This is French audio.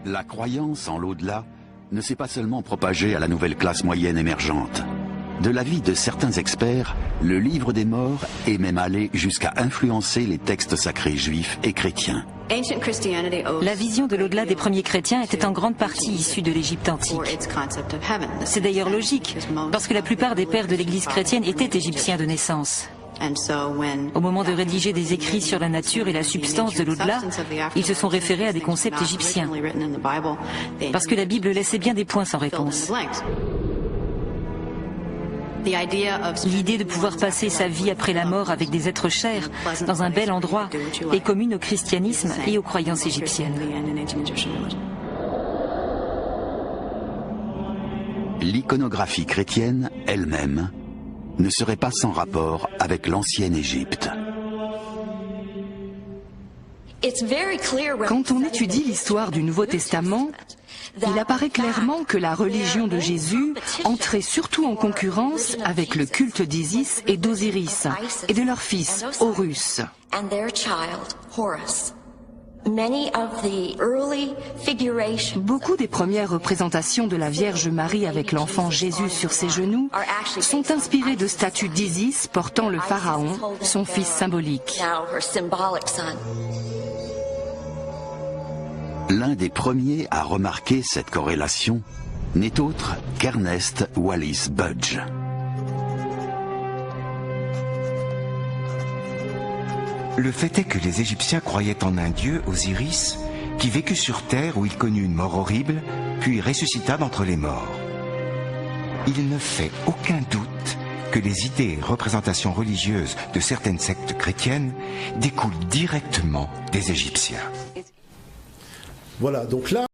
La croyance en l'au-delà ne s'est pas seulement propagée à la nouvelle classe moyenne émergente. De l'avis de certains experts, le livre des morts est même allé jusqu'à influencer les textes sacrés juifs et chrétiens. La vision de l'au-delà des premiers chrétiens était en grande partie issue de l'Égypte antique. C'est d'ailleurs logique, parce que la plupart des pères de l'Église chrétienne étaient égyptiens de naissance. Au moment de rédiger des écrits sur la nature et la substance de l'au-delà, ils se sont référés à des concepts égyptiens, parce que la Bible laissait bien des points sans réponse. L'idée de pouvoir passer sa vie après la mort avec des êtres chers dans un bel endroit est commune au christianisme et aux croyances égyptiennes. L'iconographie chrétienne elle-même ne serait pas sans rapport avec l'ancienne Égypte. Quand on étudie l'histoire du Nouveau Testament, il apparaît clairement que la religion de Jésus entrait surtout en concurrence avec le culte d'Isis et d'Osiris et de leur fils Horus. Beaucoup des premières représentations de la Vierge Marie avec l'enfant Jésus sur ses genoux sont inspirées de statues d'Isis portant le pharaon, son fils symbolique. L'un des premiers à remarquer cette corrélation n'est autre qu'Ernest Wallis Budge. Le fait est que les Égyptiens croyaient en un dieu, Osiris, qui vécut sur terre où il connut une mort horrible, puis ressuscita d'entre les morts. Il ne fait aucun doute que les idées et représentations religieuses de certaines sectes chrétiennes découlent directement des Égyptiens. Voilà, donc là...